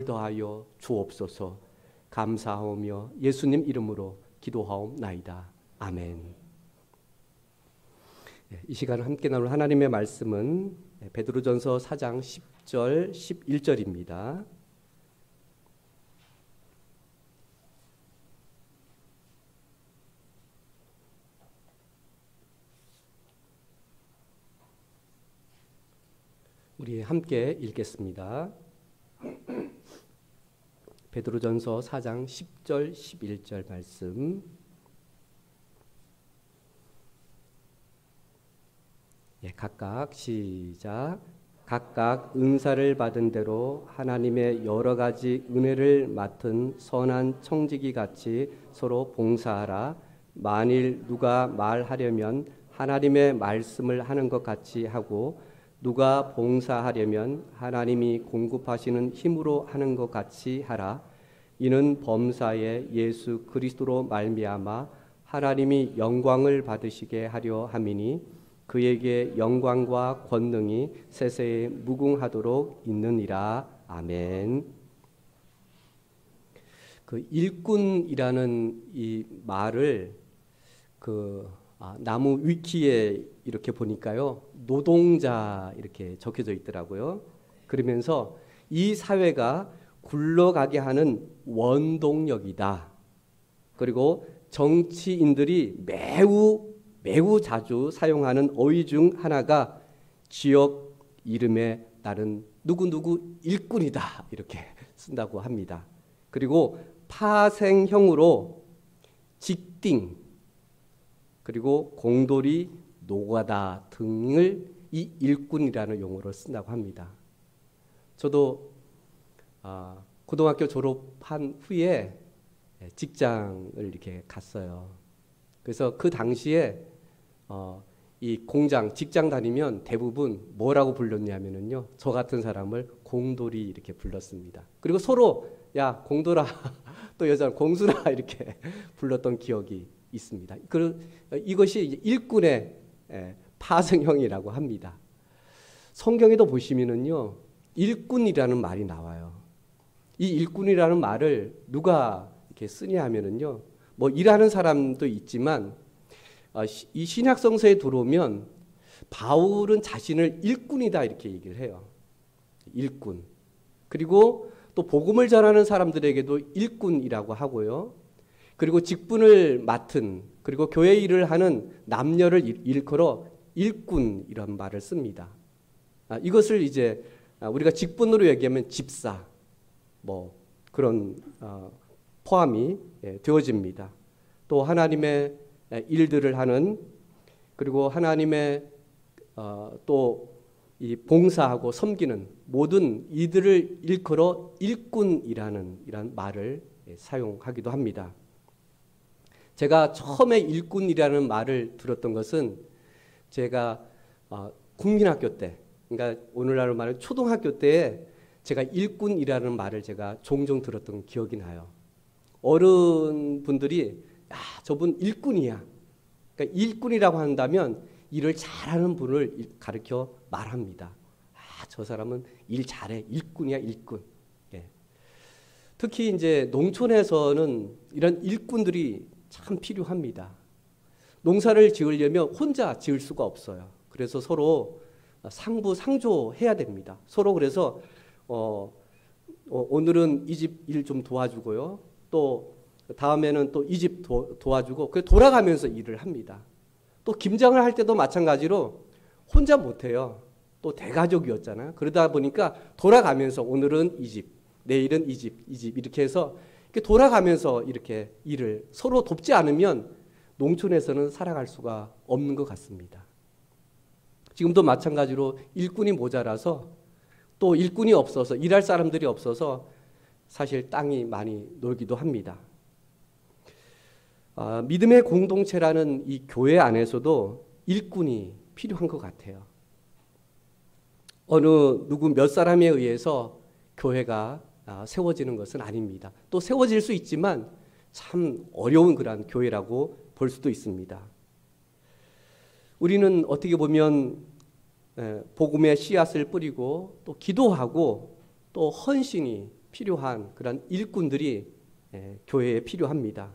더하여 주옵소서. 감사하오며 예수님 이름으로 기도하옵나이다. 아멘. 이 시간 함께 나눌 하나님의 말씀은 베드로전서 4장 10절 11절입니다. 우리 함께 읽겠습니다. 베드로전서 4장 10절 11절 말씀. 각각 시작. 각각 은사를 받은 대로 하나님의 여러 가지 은혜를 맡은 선한 청지기 같이 서로 봉사하라. 만일 누가 말하려면 하나님의 말씀을 하는 것 같이 하고 누가 봉사하려면 하나님이 공급하시는 힘으로 하는 것 같이 하라. 이는 범사에 예수 그리스도로 말미암아 하나님이 영광을 받으시게 하려 함이니 그에게 영광과 권능이 세세에 무궁하도록 있느니라. 아멘. 그 일꾼이라는 이 말을 나무 위키에 이렇게 보니까요, 노동자 이렇게 적혀져 있더라고요. 그러면서 이 사회가 굴러가게 하는 원동력이다. 그리고 정치인들이 매우 자주 사용하는 어휘 중 하나가 지역 이름에 따른 누구누구 일꾼이다 이렇게 쓴다고 합니다. 그리고 파생형으로 직딩, 그리고 공돌이, 노가다 등을 이 일꾼이라는 용어로 쓴다고 합니다. 저도 고등학교 졸업한 후에 직장을 이렇게 갔어요. 그래서 그 당시에 이 공장, 직장 다니면 대부분 뭐라고 불렀냐면요, 저 같은 사람을 공돌이 이렇게 불렀습니다. 그리고 서로 야 공돌아, 또 여자는 공순아 이렇게 불렀던 기억이 있습니다. 이것이 일꾼의 파생형이라고 합니다. 성경에도 보시면은요, 일꾼이라는 말이 나와요. 이 일꾼이라는 말을 누가 이렇게 쓰냐 하면은요, 뭐 일하는 사람도 있지만 이 신약성서에 들어오면 바울은 자신을 일꾼이다 이렇게 얘기를 해요. 일꾼. 그리고 또 복음을 전하는 사람들에게도 일꾼이라고 하고요. 그리고 직분을 맡은, 그리고 교회 일을 하는 남녀를 일컬어 일꾼 이런 말을 씁니다. 이것을 이제 우리가 직분으로 얘기하면 집사, 뭐 그런 포함이 되어집니다. 또 하나님의 일들을 하는, 그리고 하나님의 또 이 봉사하고 섬기는 모든 이들을 일컬어 일꾼이라는 이런 말을 사용하기도 합니다. 제가 처음에 일꾼이라는 말을 들었던 것은 제가 국민학교 때, 그러니까 오늘날로 말하면 초등학교 때에 제가 일꾼이라는 말을 제가 종종 들었던 기억이 나요. 어른분들이 야, 저분 일꾼이야. 그러니까 일꾼이라고 한다면 일을 잘하는 분을 가르쳐 말합니다. 저 사람은 일 잘해. 일꾼이야, 일꾼. 특히 이제 농촌에서는 이런 일꾼들이 참 필요합니다. 농사를 지으려면 혼자 지을 수가 없어요. 그래서 서로 상부상조해야 됩니다. 서로 그래서 오늘은 이 집 일 좀 도와주고요. 또 다음에는 또 이 집 도와주고, 그 돌아가면서 일을 합니다. 또 김장을 할 때도 마찬가지로 혼자 못해요. 또 대가족이었잖아요. 그러다 보니까 돌아가면서 오늘은 이 집, 내일은 이 집 이렇게 해서 이렇게 돌아가면서 이렇게 일을 서로 돕지 않으면 농촌에서는 살아갈 수가 없는 것 같습니다. 지금도 마찬가지로 일꾼이 모자라서, 또 일꾼이 없어서, 일할 사람들이 없어서 사실 땅이 많이 놀기도 합니다. 믿음의 공동체라는 이 교회 안에서도 일꾼이 필요한 것 같아요. 누구 몇 사람에 의해서 교회가 세워지는 것은 아닙니다. 또 세워질 수 있지만 참 어려운 그런 교회라고 볼 수도 있습니다. 우리는 어떻게 보면 복음의 씨앗을 뿌리고 또 기도하고 또 헌신이 필요한 그런 일꾼들이 교회에 필요합니다.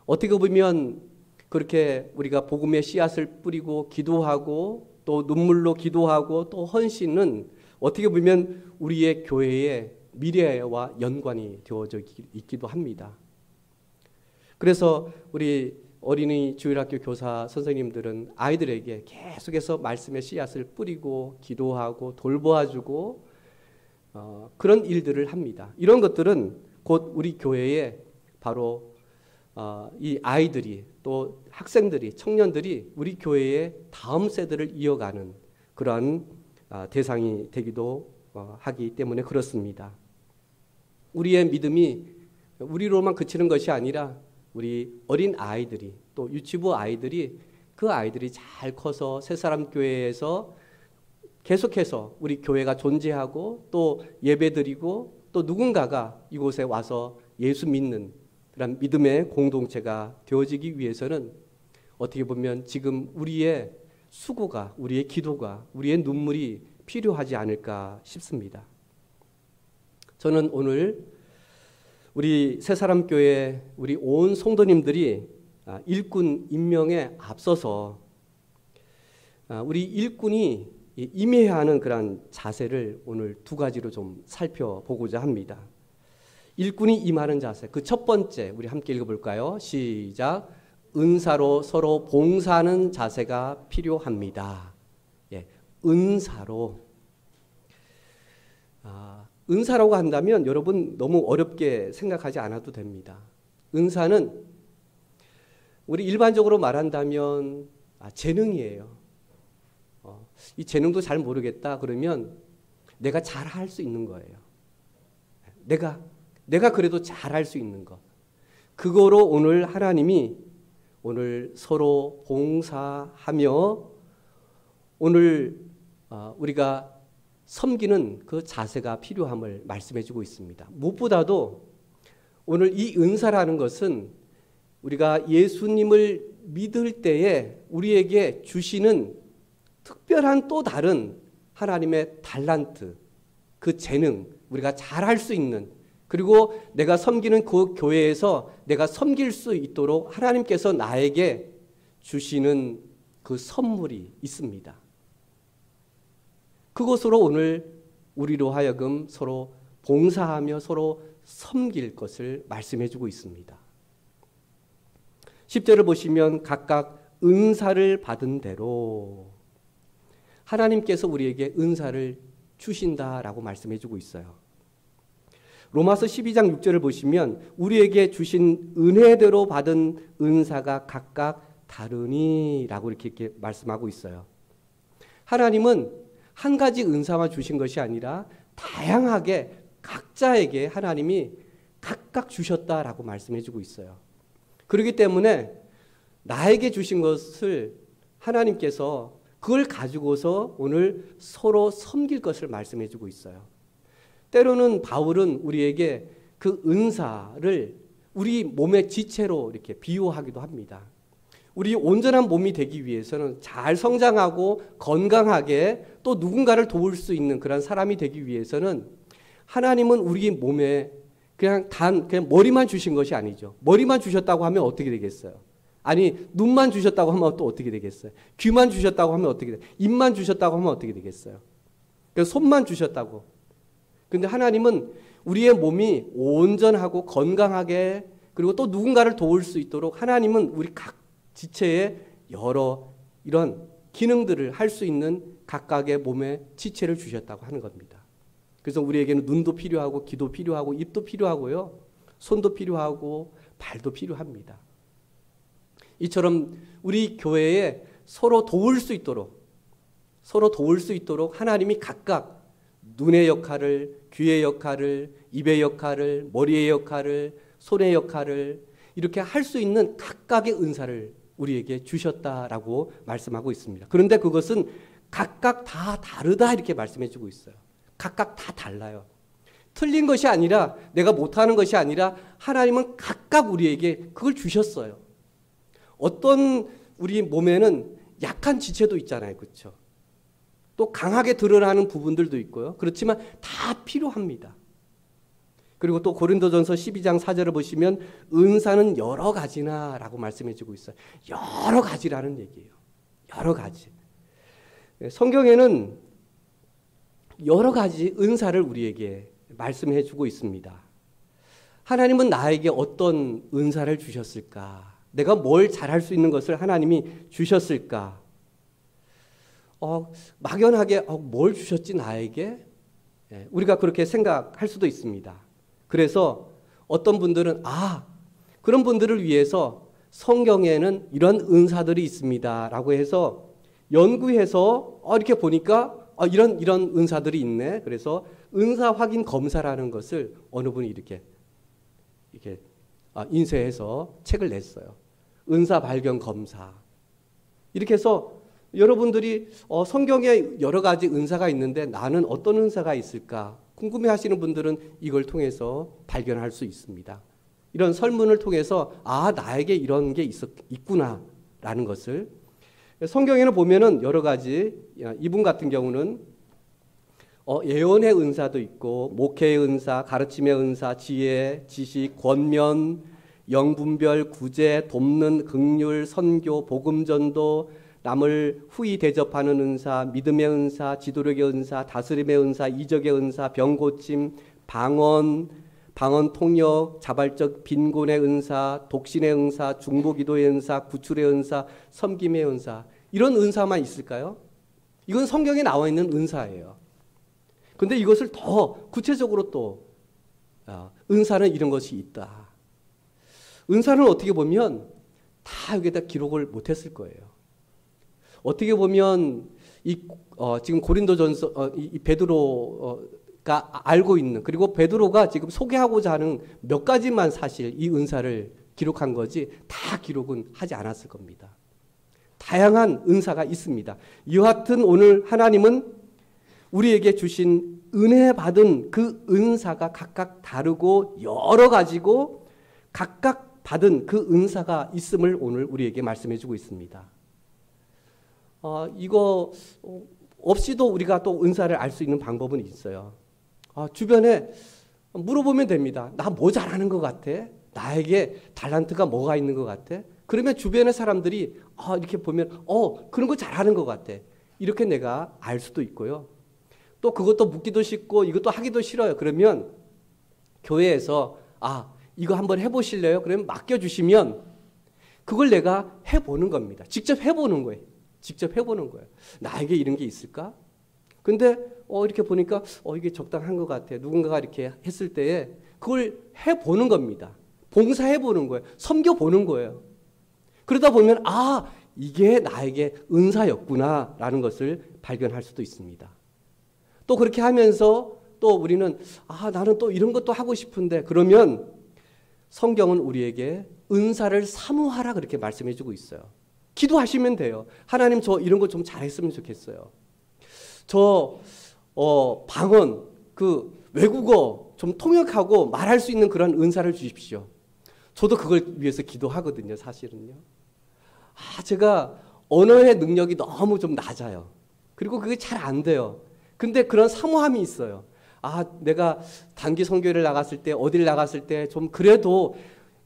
어떻게 보면 그렇게 우리가 복음의 씨앗을 뿌리고 기도하고 또 눈물로 기도하고 또 헌신은 어떻게 보면 우리의 교회의 미래와 연관이 되어져 있기도 합니다. 그래서 우리 어린이 주일학교 교사 선생님들은 아이들에게 계속해서 말씀의 씨앗을 뿌리고 기도하고 돌보아주고 그런 일들을 합니다. 이런 것들은 곧 우리 교회에 바로 이 아이들이 또 학생들이 청년들이 우리 교회의 다음 세대를 이어가는 그러한 대상이 되기도 하기 때문에 그렇습니다. 우리의 믿음이 우리로만 그치는 것이 아니라 우리 어린 아이들이 또 유치부 아이들이 그 아이들이 잘 커서 새사람 교회에서 계속해서 우리 교회가 존재하고 또 예배드리고 또 누군가가 이곳에 와서 예수 믿는 그런 믿음의 공동체가 되어지기 위해서는 어떻게 보면 지금 우리의 수고가 우리의 기도가 우리의 눈물이 필요하지 않을까 싶습니다. 저는 오늘 우리 새사람교회 우리 온 성도님들이 일꾼 임명에 앞서서 우리 일꾼이 임해야 하는 그런 자세를 오늘 두 가지로 좀 살펴보고자 합니다. 일꾼이 임하는 자세, 그 첫 번째 우리 함께 읽어볼까요? 시작. 은사로 서로 봉사하는 자세가 필요합니다. 예, 은사로. 은사라고 한다면 여러분 너무 어렵게 생각하지 않아도 됩니다. 은사는 우리 일반적으로 말한다면 재능이에요. 이 재능도 잘 모르겠다 그러면 내가 잘 할 수 있는 거예요. 내가 그래도 잘 할 수 있는 것. 그거로 오늘 하나님이 오늘 서로 봉사하며 오늘 우리가 섬기는 그 자세가 필요함을 말씀해 주고 있습니다. 무엇보다도 오늘 이 은사라는 것은 우리가 예수님을 믿을 때에 우리에게 주시는 특별한 또 다른 하나님의 달란트, 그 재능, 우리가 잘할 수 있는, 그리고 내가 섬기는 그 교회에서 내가 섬길 수 있도록 하나님께서 나에게 주시는 그 선물이 있습니다. 그것으로 오늘 우리로 하여금 서로 봉사하며 서로 섬길 것을 말씀해 주고 있습니다. 10절을 보시면 각각 은사를 받은 대로 하나님께서 우리에게 은사를 주신다라고 말씀해 주고 있어요. 로마서 12장 6절을 보시면 우리에게 주신 은혜대로 받은 은사가 각각 다르니라고 이렇게 말씀하고 있어요. 하나님은 한 가지 은사만 주신 것이 아니라 다양하게 각자에게 하나님이 각각 주셨다라고 말씀해 주고 있어요. 그렇기 때문에 나에게 주신 것을 하나님께서 그걸 가지고서 오늘 서로 섬길 것을 말씀해 주고 있어요. 때로는 바울은 우리에게 그 은사를 우리 몸의 지체로 이렇게 비유하기도 합니다. 우리 온전한 몸이 되기 위해서는 잘 성장하고 건강하게 또 누군가를 도울 수 있는 그런 사람이 되기 위해서는 하나님은 우리 몸에 그냥 머리만 주신 것이 아니죠. 머리만 주셨다고 하면 어떻게 되겠어요? 아니, 눈만 주셨다고 하면 또 어떻게 되겠어요? 귀만 주셨다고 하면 어떻게 되겠어요? 입만 주셨다고 하면 어떻게 되겠어요? 손만 주셨다고. 근데 하나님은 우리의 몸이 온전하고 건강하게 그리고 또 누군가를 도울 수 있도록 하나님은 우리 각 지체에 여러 이런 기능들을 할 수 있는 각각의 몸에 지체를 주셨다고 하는 겁니다. 그래서 우리에게는 눈도 필요하고 귀도 필요하고 입도 필요하고요. 손도 필요하고 발도 필요합니다. 이처럼 우리 교회에 서로 도울 수 있도록 하나님이 각각 눈의 역할을, 귀의 역할을, 입의 역할을, 머리의 역할을, 손의 역할을 이렇게 할 수 있는 각각의 은사를 우리에게 주셨다라고 말씀하고 있습니다. 그런데 그것은 각각 다 다르다 이렇게 말씀해 주고 있어요. 각각 다 달라요. 틀린 것이 아니라 내가 못하는 것이 아니라 하나님은 각각 우리에게 그걸 주셨어요. 어떤 우리 몸에는 약한 지체도 있잖아요. 그렇죠? 또 강하게 드러나는 부분들도 있고요. 그렇지만 다 필요합니다. 그리고 또 고린도전서 12장 4절을 보시면 은사는 여러 가지나 라고 말씀해 주고 있어요. 여러 가지라는 얘기예요. 여러 가지. 성경에는 여러 가지 은사를 우리에게 말씀해 주고 있습니다. 하나님은 나에게 어떤 은사를 주셨을까? 내가 뭘 잘할 수 있는 것을 하나님이 주셨을까? 막연하게 뭘 주셨지 나에게? 우리가 그렇게 생각할 수도 있습니다. 그래서 어떤 분들은 그런 분들을 위해서 성경에는 이런 은사들이 있습니다 라고 해서 연구해서 이렇게 보니까 이런 은사들이 있네. 그래서 은사 확인 검사라는 것을 어느 분이 이렇게 인쇄해서 책을 냈어요. 은사 발견 검사. 이렇게 해서 여러분들이 성경에 여러 가지 은사가 있는데 나는 어떤 은사가 있을까 궁금해하시는 분들은 이걸 통해서 발견할 수 있습니다. 이런 설문을 통해서 나에게 이런 게 있구나라는 것을 성경에는 보면은 여러 가지 이분 같은 경우는 예언의 은사도 있고 목회의 은사, 가르침의 은사, 지혜, 지식, 권면, 영분별, 구제, 돕는, 긍휼, 선교, 복음전도, 남을 후히 대접하는 은사, 믿음의 은사, 지도력의 은사, 다스림의 은사, 이적의 은사, 병고침, 방언 통역, 자발적 빈곤의 은사, 독신의 은사, 중보기도의 은사, 구출의 은사, 섬김의 은사. 이런 은사만 있을까요? 이건 성경에 나와 있는 은사예요. 그런데 이것을 더 구체적으로 또 은사는 이런 것이 있다. 은사는 어떻게 보면 다 여기다 기록을 못했을 거예요. 어떻게 보면 지금 고린도전서 이 베드로가 알고 있는 그리고 베드로가 지금 소개하고자 하는 몇 가지만 사실 이 은사를 기록한 거지 다 기록은 하지 않았을 겁니다. 다양한 은사가 있습니다. 여하튼 오늘 하나님은 우리에게 주신 은혜 받은 그 은사가 각각 다르고 여러 가지고 각각 받은 그 은사가 있음을 오늘 우리에게 말씀해 주고 있습니다. 이거 없이도 우리가 또 은사를 알 수 있는 방법은 있어요. 주변에 물어보면 됩니다. 나 뭐 잘하는 것 같아? 나에게 달란트가 뭐가 있는 것 같아? 그러면 주변의 사람들이 이렇게 보면 그런 거 잘하는 것 같아. 이렇게 내가 알 수도 있고요. 또 그것도 묻기도 쉽고 이것도 하기도 싫어요. 그러면 교회에서 이거 한번 해보실래요? 그러면 맡겨주시면 그걸 내가 해보는 겁니다. 직접 해보는 거예요. 직접 해보는 거예요. 나에게 이런 게 있을까? 근데 이렇게 보니까 이게 적당한 것 같아. 누군가가 이렇게 했을 때에 그걸 해보는 겁니다. 봉사해보는 거예요. 섬겨보는 거예요. 그러다 보면 이게 나에게 은사였구나라는 것을 발견할 수도 있습니다. 또 그렇게 하면서 또 우리는 나는 또 이런 것도 하고 싶은데 그러면 성경은 우리에게 은사를 사모하라 그렇게 말씀해 주고 있어요. 기도하시면 돼요. 하나님 저 이런 거 좀 잘했으면 좋겠어요. 저 방언 외국어 좀 통역하고 말할 수 있는 그런 은사를 주십시오. 저도 그걸 위해서 기도하거든요. 사실은요. 제가 언어의 능력이 너무 좀 낮아요. 그리고 그게 잘 안 돼요. 근데 그런 사모함이 있어요. 내가 단기 선교를 나갔을 때 어딜 나갔을 때 좀 그래도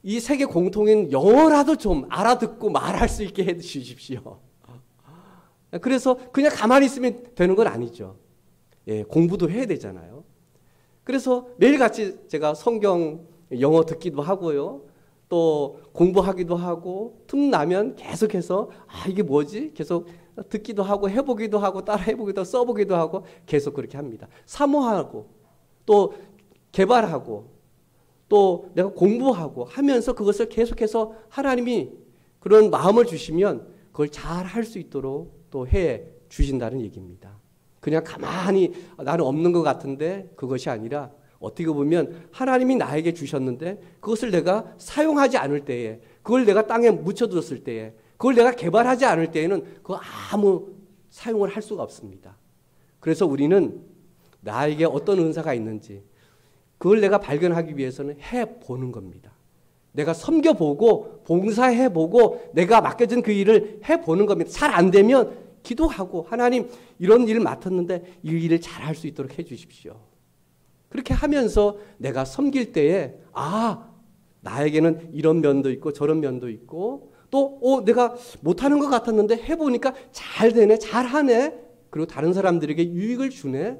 이 세계 공통인 영어라도 좀 알아듣고 말할 수 있게 해 주십시오. 그래서 그냥 가만히 있으면 되는 건 아니죠. 공부도 해야 되잖아요. 그래서 매일같이 제가 성경 영어 듣기도 하고요. 또 공부하기도 하고 틈나면 계속해서 이게 뭐지? 계속 듣기도 하고 해보기도 하고 따라 해보기도 하고 써보기도 하고 계속 그렇게 합니다. 사모하고 또 개발하고 또 내가 공부하고 하면서 그것을 계속해서 하나님이 그런 마음을 주시면 그걸 잘 할 수 있도록 또 해 주신다는 얘기입니다. 그냥 가만히 나는 없는 것 같은데 그것이 아니라 어떻게 보면 하나님이 나에게 주셨는데 그것을 내가 사용하지 않을 때에 그걸 내가 땅에 묻혀두었을 때에 그걸 내가 개발하지 않을 때에는 그거 아무 사용을 할 수가 없습니다. 그래서 우리는 나에게 어떤 은사가 있는지 그걸 내가 발견하기 위해서는 해보는 겁니다. 내가 섬겨보고 봉사해보고 내가 맡겨진 그 일을 해보는 겁니다. 잘 안 되면 기도하고 하나님 이런 일을 맡았는데 이 일을 잘 할 수 있도록 해 주십시오. 그렇게 하면서 내가 섬길 때에 나에게는 이런 면도 있고 저런 면도 있고 또 내가 못하는 것 같았는데 해보니까 잘 되네, 잘하네. 그리고 다른 사람들에게 유익을 주네.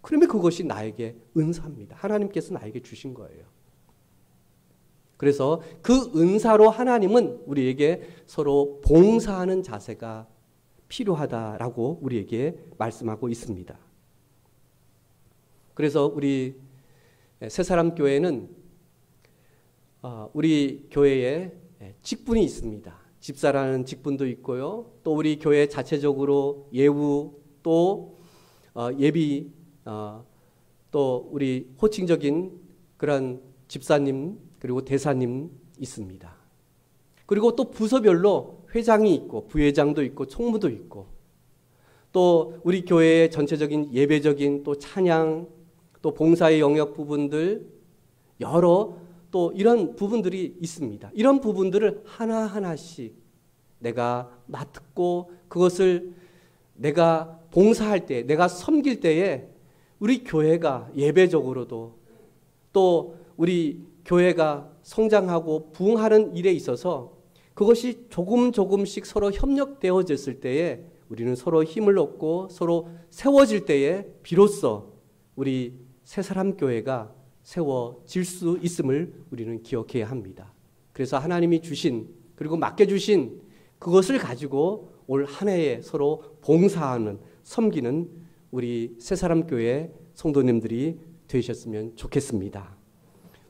그러면 그것이 나에게 은사입니다. 하나님께서 나에게 주신 거예요. 그래서 그 은사로 하나님은 우리에게 서로 봉사하는 자세가 필요하다라고 우리에게 말씀하고 있습니다. 그래서 우리 새사람 교회는 우리 교회에 직분이 있습니다. 집사라는 직분도 있고요. 또 우리 교회 자체적으로 예우 또 예비 또 우리 호칭적인 그런 집사님 그리고 대사님 있습니다. 그리고 또 부서별로 회장이 있고 부회장도 있고 총무도 있고 또 우리 교회의 전체적인 예배적인 또 찬양 또 봉사의 영역 부분들 여러 또 이런 부분들이 있습니다. 이런 부분들을 하나하나씩 내가 맡고 그것을 내가 봉사할 때 내가 섬길 때에 우리 교회가 예배적으로도 또 우리 교회가 성장하고 부흥하는 일에 있어서 그것이 조금씩 서로 협력되어졌을 때에 우리는 서로 힘을 얻고 서로 세워질 때에 비로소 우리 새사람 교회가 세워질 수 있음을 우리는 기억해야 합니다. 그래서 하나님이 주신 그리고 맡겨주신 그것을 가지고 올 한 해에 서로 봉사하는 섬기는 우리 새사람 교회 성도님들이 되셨으면 좋겠습니다.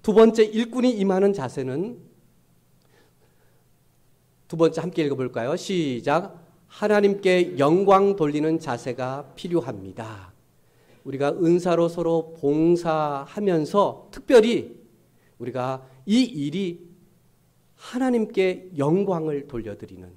두 번째 일꾼이 임하는 자세는 두 번째 함께 읽어볼까요? 시작. 하나님께 영광 돌리는 자세가 필요합니다. 우리가 은사로 서로 봉사하면서 특별히 우리가 이 일이 하나님께 영광을 돌려드리는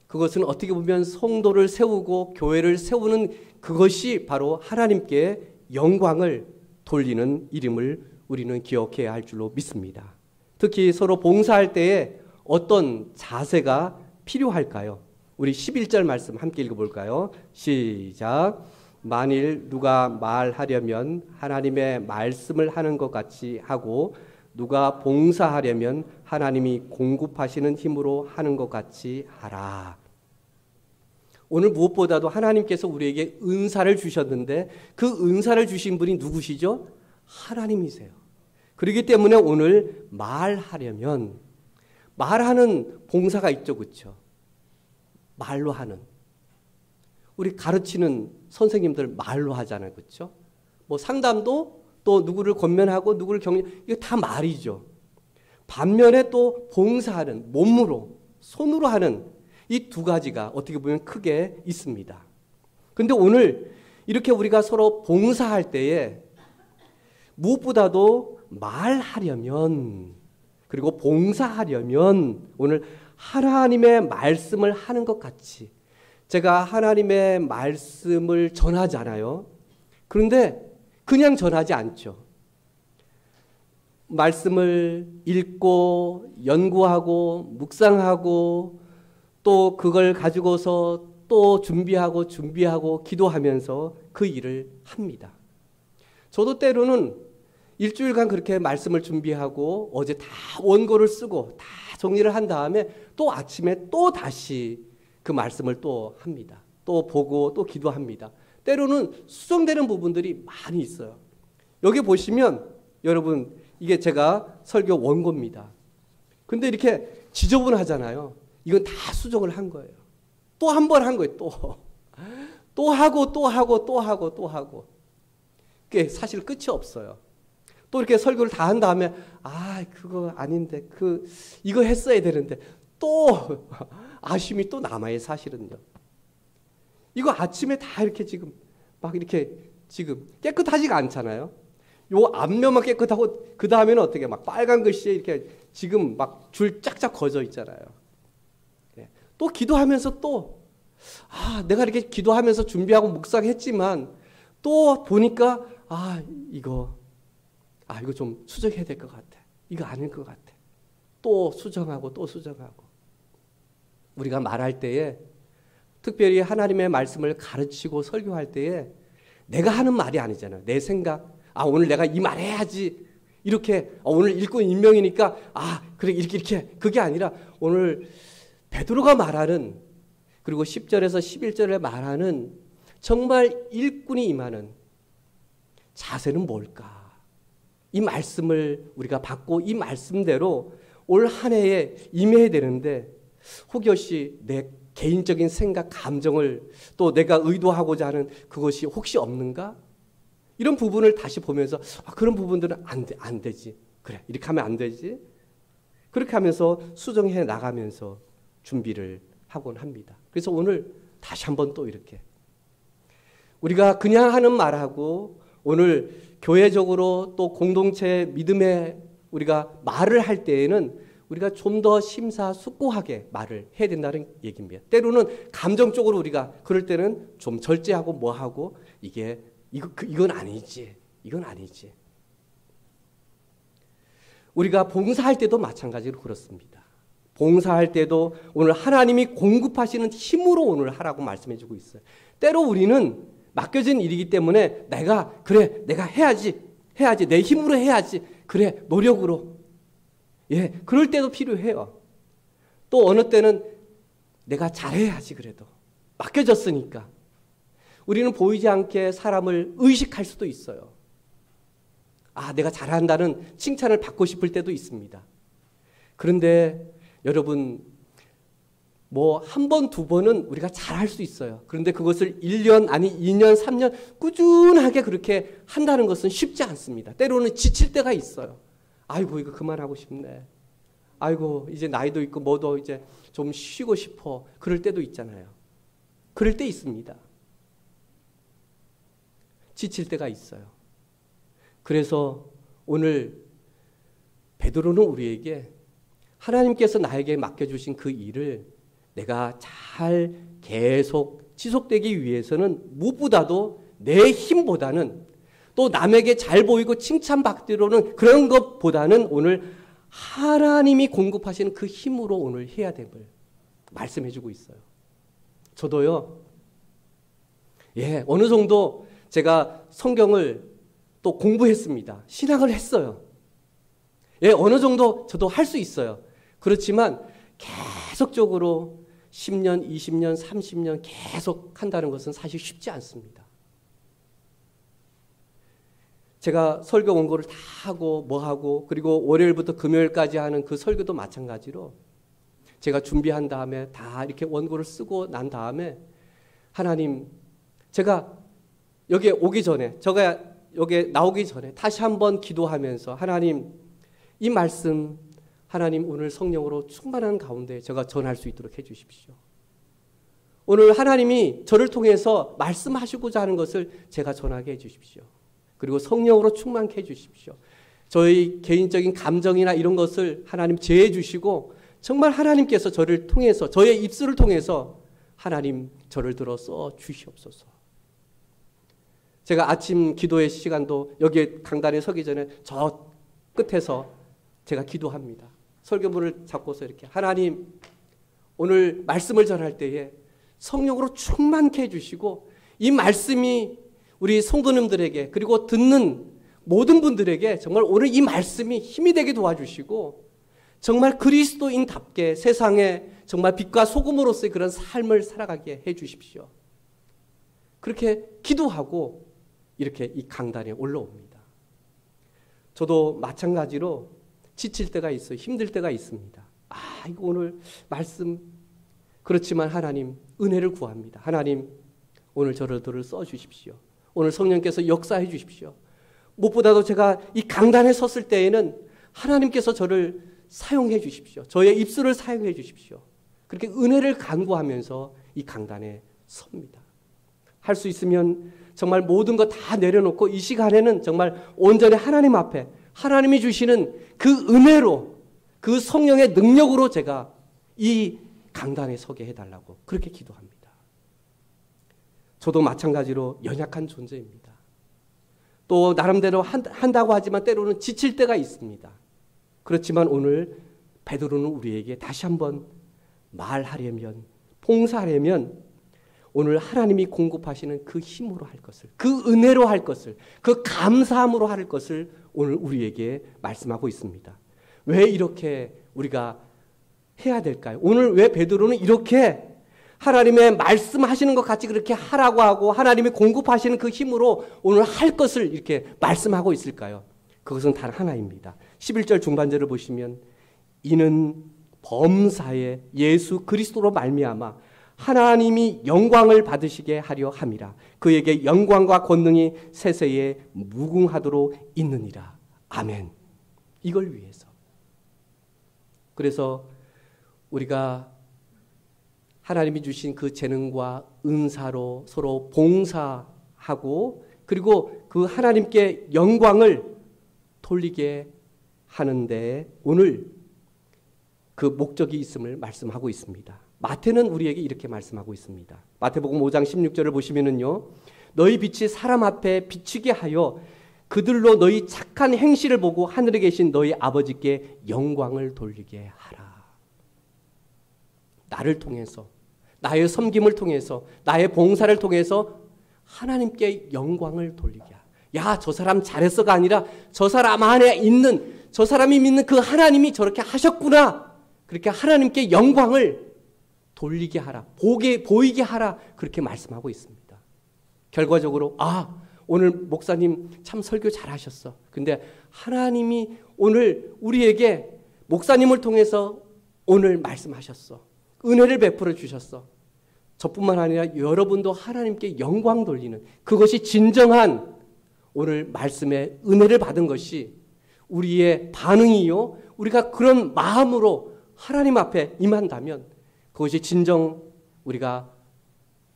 그것은 어떻게 보면 성도를 세우고 교회를 세우는 그것이 바로 하나님께 영광을 돌리는 일임을 우리는 기억해야 할 줄로 믿습니다. 특히 서로 봉사할 때에 어떤 자세가 필요할까요? 우리 11절 말씀 함께 읽어볼까요? 시작. 만일 누가 말하려면 하나님의 말씀을 하는 것 같이 하고 누가 봉사하려면 하나님이 공급하시는 힘으로 하는 것 같이 하라. 오늘 무엇보다도 하나님께서 우리에게 은사를 주셨는데 그 은사를 주신 분이 누구시죠? 하나님이세요. 그렇기 때문에 오늘 말하려면 말하는 봉사가 있죠. 그렇죠? 말로 하는. 우리 가르치는 선생님들 말로 하잖아요. 그렇죠? 뭐 상담도 또 누구를 권면하고 누구를 격려 이거 다 말이죠. 반면에 또 봉사하는 몸으로 손으로 하는 이 두 가지가 어떻게 보면 크게 있습니다. 그런데 오늘 이렇게 우리가 서로 봉사할 때에 무엇보다도 말하려면 그리고 봉사하려면 오늘 하나님의 말씀을 하는 것 같이 제가 하나님의 말씀을 전하잖아요. 그런데 그냥 전하지 않죠. 말씀을 읽고 연구하고 묵상하고 또 그걸 가지고서 또 준비하고 기도하면서 그 일을 합니다. 저도 때로는 일주일간 그렇게 말씀을 준비하고 어제 다 원고를 쓰고 다 정리를 한 다음에 또 아침에 또 다시 그 말씀을 또 합니다. 또 보고 또 기도합니다. 때로는 수정되는 부분들이 많이 있어요. 여기 보시면 여러분 이게 제가 설교 원고입니다. 근데 이렇게 지저분하잖아요. 이건 다 수정을 한 거예요. 또 한 번 한 거예요. 또 하고 그게 사실 끝이 없어요. 또 이렇게 설교를 다 한 다음에 그거 아닌데 이거 했어야 되는데 또 아쉬움이 또 남아요. 사실은요. 이거 아침에 다 이렇게 지금 막 이렇게 지금 깨끗하지가 않잖아요. 요 앞면만 깨끗하고 그 다음에는 어떻게 막 빨간 글씨에 이렇게 지금 막 줄 쫙쫙 거져 있잖아요. 또 기도하면서 내가 이렇게 기도하면서 준비하고 묵상했지만 또 보니까 이거 좀 수정해야 될 것 같아. 이거 아닐 것 같아. 또 수정하고 우리가 말할 때에 특별히 하나님의 말씀을 가르치고 설교할 때에 내가 하는 말이 아니잖아요. 내 생각, 아, 오늘 내가 이 말 해야지. 이렇게, 오늘 일꾼 임명이니까, 아, 그래, 이렇게. 그게 아니라 오늘 베드로가 말하는, 그리고 10절에서 11절에 말하는 정말 일꾼이 임하는 자세는 뭘까? 이 말씀을 우리가 받고 이 말씀대로 올 한 해에 임해야 되는데, 혹여시 내 개인적인 생각, 감정을 또 내가 의도하고자 하는 그것이 혹시 없는가? 이런 부분을 다시 보면서 그런 부분들은 안 되지. 그래, 이렇게 하면 안 되지. 그렇게 하면서 수정해 나가면서 준비를 하곤 합니다. 그래서 오늘 다시 한번 또 이렇게 우리가 그냥 하는 말하고 오늘 교회적으로 또 공동체 믿음의 우리가 말을 할 때에는 우리가 좀 더 심사숙고하게 말을 해야 된다는 얘기입니다. 때로는 감정적으로 우리가 그럴 때는 좀 절제하고 뭐하고 이건 아니지. 이건 아니지. 우리가 봉사할 때도 마찬가지로 그렇습니다. 봉사할 때도 오늘 하나님이 공급하시는 힘으로 오늘 하라고 말씀해 주고 있어요. 때로 우리는 맡겨진 일이기 때문에 내가 해야지. 내 힘으로 해야지. 그래, 노력으로. 예, 그럴 때도 필요해요. 또 어느 때는 내가 잘해야지 그래도. 맡겨졌으니까. 우리는 보이지 않게 사람을 의식할 수도 있어요. 아, 내가 잘한다는 칭찬을 받고 싶을 때도 있습니다. 그런데 여러분, 뭐 한 번, 두 번은 우리가 잘할 수 있어요. 그런데 그것을 1년, 아니 2년, 3년 꾸준하게 그렇게 한다는 것은 쉽지 않습니다. 때로는 지칠 때가 있어요. 아이고, 이거 그만하고 싶네. 아이고, 이제 나이도 있고 뭐도 이제 좀 쉬고 싶어. 그럴 때도 있잖아요. 그럴 때 있습니다. 지칠 때가 있어요. 그래서 오늘 베드로는 우리에게 하나님께서 나에게 맡겨주신 그 일을 내가 잘 계속 지속되기 위해서는 무엇보다도 내 힘보다는 또 남에게 잘 보이고 칭찬받기로는 그런 것보다는 오늘 하나님이 공급하시는 그 힘으로 오늘 해야 됨을 말씀해주고 있어요. 저도요, 예, 어느 정도 제가 성경을 또 공부했습니다. 신학을 했어요. 예, 어느 정도 저도 할 수 있어요. 그렇지만 계속적으로 10년, 20년, 30년 계속 한다는 것은 사실 쉽지 않습니다. 제가 설교 원고를 다 하고 뭐 하고 그리고 월요일부터 금요일까지 하는 그 설교도 마찬가지로 제가 준비한 다음에 다 이렇게 원고를 쓰고 난 다음에 하나님, 제가 여기에 오기 전에, 제가 여기에 나오기 전에 다시 한번 기도하면서 하나님, 이 말씀 하나님 오늘 성령으로 충만한 가운데 제가 전할 수 있도록 해 주십시오. 오늘 하나님이 저를 통해서 말씀하시고자 하는 것을 제가 전하게 해 주십시오. 그리고 성령으로 충만케 해 주십시오. 저희 개인적인 감정이나 이런 것을 하나님 제해 주시고 정말 하나님께서 저를 통해서 저의 입술을 통해서 하나님 저를 들어 써 주시옵소서. 제가 아침 기도의 시간도 여기 강단에 서기 전에 저 끝에서 제가 기도합니다. 설교문을 잡고서 이렇게 하나님 오늘 말씀을 전할 때에 성령으로 충만케 해주시고 이 말씀이 우리 성도님들에게 그리고 듣는 모든 분들에게 정말 오늘 이 말씀이 힘이 되게 도와주시고 정말 그리스도인답게 세상에 정말 빛과 소금으로서의 그런 삶을 살아가게 해주십시오. 그렇게 기도하고 이렇게 이 강단에 올라옵니다. 저도 마찬가지로 지칠 때가 있어요. 힘들 때가 있습니다. 아, 이거 오늘 말씀 그렇지만 하나님 은혜를 구합니다. 하나님 오늘 저를 써주십시오. 오늘 성령께서 역사해 주십시오. 무엇보다도 제가 이 강단에 섰을 때에는 하나님께서 저를 사용해 주십시오. 저의 입술을 사용해 주십시오. 그렇게 은혜를 간구하면서 이 강단에 섭니다. 할 수 있으면 정말 모든 거 다 내려놓고 이 시간에는 정말 온전히 하나님 앞에 하나님이 주시는 그 은혜로 그 성령의 능력으로 제가 이 강단에 서게 해달라고 그렇게 기도합니다. 저도 마찬가지로 연약한 존재입니다. 또 나름대로 한다고 하지만 때로는 지칠 때가 있습니다. 그렇지만 오늘 베드로는 우리에게 다시 한번 말하려면 봉사하려면 오늘 하나님이 공급하시는 그 힘으로 할 것을, 그 은혜로 할 것을, 그 감사함으로 할 것을 오늘 우리에게 말씀하고 있습니다. 왜 이렇게 우리가 해야 될까요? 오늘 왜 베드로는 이렇게 하나님의 말씀하시는 것 같이 그렇게 하라고 하고 하나님이 공급하시는 그 힘으로 오늘 할 것을 이렇게 말씀하고 있을까요? 그것은 단 하나입니다. 11절 중반절을 보시면 이는 범사에 예수 그리스도로 말미암아 하나님이 영광을 받으시게 하려 함이라. 그에게 영광과 권능이 세세에 무궁하도록 있느니라. 아멘. 이걸 위해서. 그래서 우리가 하나님이 주신 그 재능과 은사로 서로 봉사하고 그리고 그 하나님께 영광을 돌리게 하는데 오늘 그 목적이 있음을 말씀하고 있습니다. 마태는 우리에게 이렇게 말씀하고 있습니다. 마태복음 5장 16절을 보시면은요. 너희 빛이 사람 앞에 비치게 하여 그들로 너희 착한 행실을 보고 하늘에 계신 너희 아버지께 영광을 돌리게 하라. 나를 통해서, 나의 섬김을 통해서, 나의 봉사를 통해서 하나님께 영광을 돌리게 하라. 야, 저 사람 잘했어가 아니라 저 사람 안에 있는, 저 사람이 믿는 그 하나님이 저렇게 하셨구나. 그렇게 하나님께 영광을 돌리게 하라. 보이게 하라. 그렇게 말씀하고 있습니다. 결과적으로 오늘 목사님 참 설교 잘하셨어. 근데 하나님이 오늘 우리에게 목사님을 통해서 오늘 말씀하셨어. 은혜를 베풀어 주셨어. 저뿐만 아니라 여러분도 하나님께 영광 돌리는 그것이 진정한 오늘 말씀의 은혜를 받은 것이 우리의 반응이요. 우리가 그런 마음으로 하나님 앞에 임한다면 그것이 우리가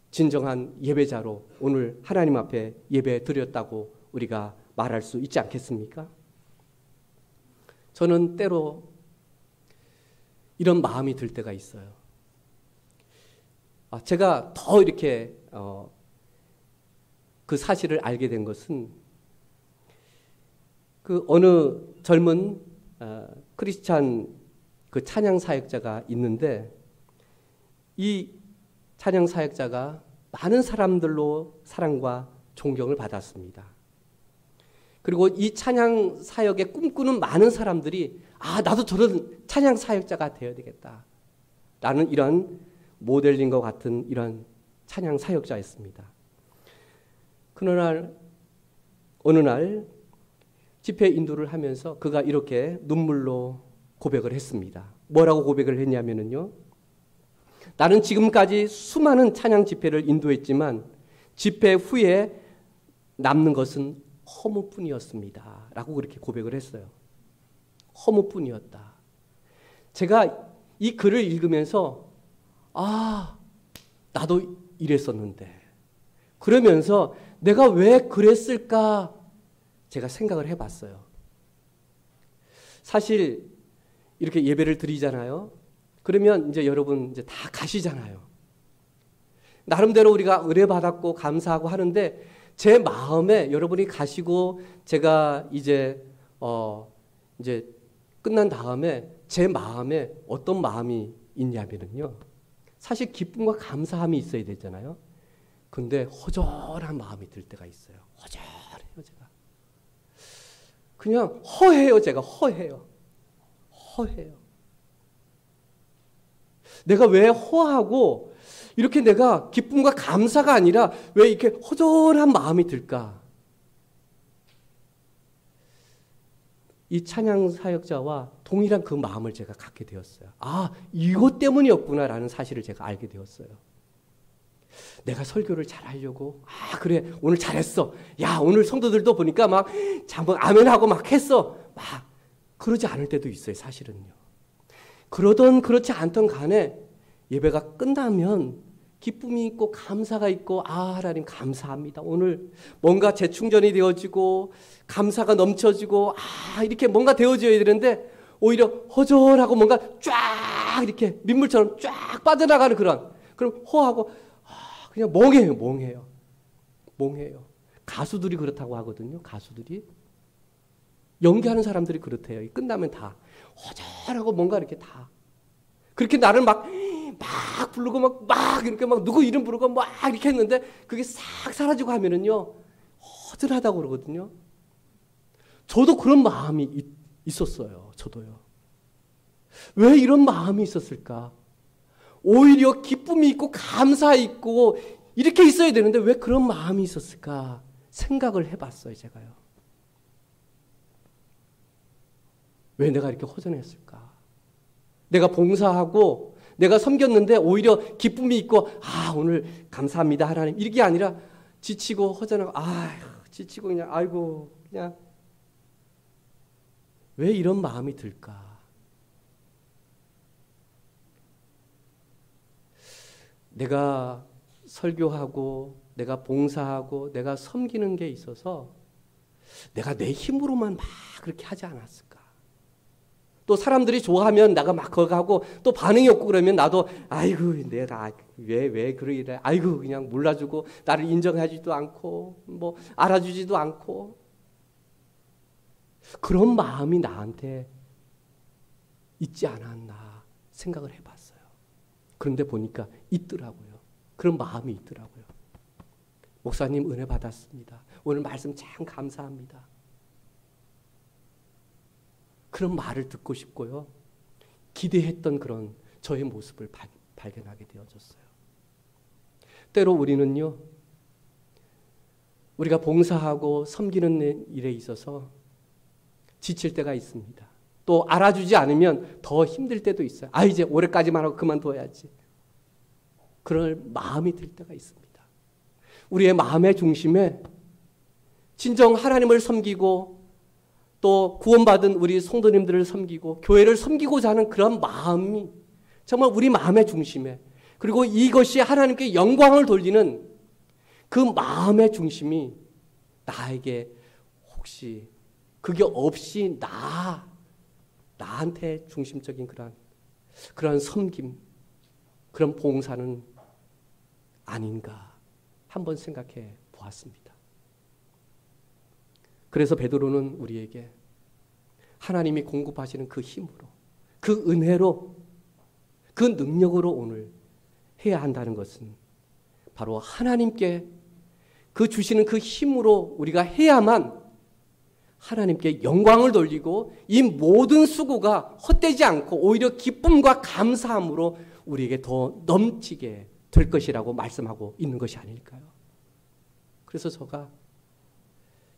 진정한 예배자로 오늘 하나님 앞에 예배 드렸다고 우리가 말할 수 있지 않겠습니까? 저는 때로 이런 마음이 들 때가 있어요. 제가 더 이렇게 그 사실을 알게 된 것은 그 어느 젊은 크리스찬 그 찬양 사역자가 있는데 이 찬양 사역자가 많은 사람들로 사랑과 존경을 받았습니다. 그리고 이 찬양 사역에 꿈꾸는 많은 사람들이 나도 저런 찬양 사역자가 되어야 되겠다 라는 이런 모델링과 같은 이런 찬양 사역자였습니다. 어느 날 집회 인도를 하면서 그가 이렇게 눈물로 고백을 했습니다. 뭐라고 고백을 했냐면요. 나는 지금까지 수많은 찬양 집회를 인도했지만 집회 후에 남는 것은 허무뿐이었습니다. 라고 그렇게 고백을 했어요. 허무뿐이었다. 제가 이 글을 읽으면서 나도 이랬었는데 그러면서 내가 왜 그랬을까 제가 생각을 해봤어요. 사실 이렇게 예배를 드리잖아요. 그러면 이제 여러분 이제 다 가시잖아요. 나름대로 우리가 은혜 받았고 감사하고 하는데 제 마음에 여러분이 가시고 제가 이제 끝난 다음에 제 마음에 어떤 마음이 있냐면요. 사실 기쁨과 감사함이 있어야 되잖아요. 근데 허전한 마음이 들 때가 있어요. 허전해요, 제가. 그냥 허해요, 제가 허해요. 내가 왜 허하고 이렇게 내가 기쁨과 감사가 아니라 왜 이렇게 허전한 마음이 들까? 이 찬양 사역자와 동일한 그 마음을 제가 갖게 되었어요. 이것 때문이었구나라는 사실을 제가 알게 되었어요. 내가 설교를 잘하려고 그래 오늘 잘했어. 야 오늘 성도들도 보니까 막 아멘하고 막 했어. 막 그러지 않을 때도 있어요. 사실은요. 그러던 그렇지 않던 간에 예배가 끝나면 기쁨이 있고 감사가 있고 하나님 감사합니다. 오늘 뭔가 재충전이 되어지고 감사가 넘쳐지고 이렇게 뭔가 되어져야 되는데 오히려 허전하고 뭔가 쫙 이렇게 민물처럼 쫙 빠져나가는 그럼 허하고 그냥 멍해요. 가수들이 그렇다고 하거든요. 가수들이 연기하는 사람들이 그렇대요. 끝나면 다 허전하고 뭔가 이렇게 다 그렇게 나를 막 막 부르고 막 이렇게 막 누구 이름 부르고 막 이렇게 했는데 그게 싹 사라지고 하면은요 허전하다고 그러거든요. 저도 그런 마음이 있었어요. 저도요. 왜 이런 마음이 있었을까? 오히려 기쁨이 있고 감사 있고 이렇게 있어야 되는데 왜 그런 마음이 있었을까? 생각을 해봤어요. 제가요. 왜 내가 이렇게 허전했을까? 내가 봉사하고 내가 섬겼는데 오히려 기쁨이 있고 오늘 감사합니다 하나님 이게 아니라 지치고 허전하고 지치고 그냥 아이고 그냥 왜 이런 마음이 들까? 내가 설교하고 내가 봉사하고 내가 섬기는 게 있어서 내가 내 힘으로만 막 그렇게 하지 않았을까? 또 사람들이 좋아하면 나가 막 그거 하고 또 반응이 없고 그러면 나도 아이고 내가 왜 그러기래 아이고 그냥 몰라주고 나를 인정하지도 않고 뭐 알아주지도 않고 그런 마음이 나한테 있지 않았나 생각을 해봤어요. 그런데 보니까 있더라고요. 그런 마음이 있더라고요. 목사님 은혜 받았습니다. 오늘 말씀 참 감사합니다. 그런 말을 듣고 싶고요. 기대했던 그런 저의 모습을 발견하게 되어졌어요. 때로 우리는요. 우리가 봉사하고 섬기는 일에 있어서 지칠 때가 있습니다. 또 알아주지 않으면 더 힘들 때도 있어요. 이제 올해까지만 하고 그만둬야지. 그럴 마음이 들 때가 있습니다. 우리의 마음의 중심에 진정 하나님을 섬기고 또 구원받은 우리 성도님들을 섬기고 교회를 섬기고자 하는 그런 마음이 정말 우리 마음의 중심에 그리고 이것이 하나님께 영광을 돌리는 그 마음의 중심이 나에게 혹시 그게 없이 나한테 중심적인 그런 섬김, 그런 봉사는 아닌가 한번 생각해 보았습니다. 그래서 베드로는 우리에게 하나님이 공급하시는 그 힘으로, 그 은혜로, 그 능력으로 오늘 해야 한다는 것은 바로 하나님께 그 주시는 그 힘으로 우리가 해야만 하나님께 영광을 돌리고 이 모든 수고가 헛되지 않고 오히려 기쁨과 감사함으로 우리에게 더 넘치게 될 것이라고 말씀하고 있는 것이 아닐까요? 그래서 제가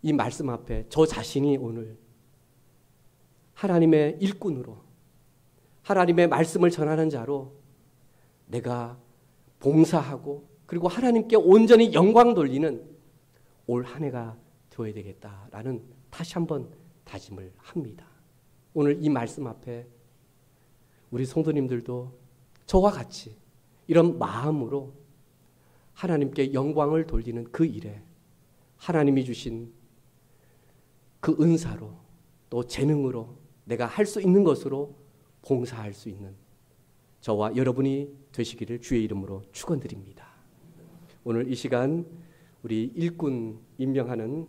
이 말씀 앞에 저 자신이 오늘 하나님의 일꾼으로 하나님의 말씀을 전하는 자로 내가 봉사하고 그리고 하나님께 온전히 영광 돌리는 올 한 해가 되어야 되겠다라는 다시 한번 다짐을 합니다. 오늘 이 말씀 앞에 우리 성도님들도 저와 같이 이런 마음으로 하나님께 영광을 돌리는 그 일에 하나님이 주신 그 은사로 또 재능으로 내가 할 수 있는 것으로 봉사할 수 있는 저와 여러분이 되시기를 주의 이름으로 축원드립니다. 오늘 이 시간 우리 일꾼 임명하는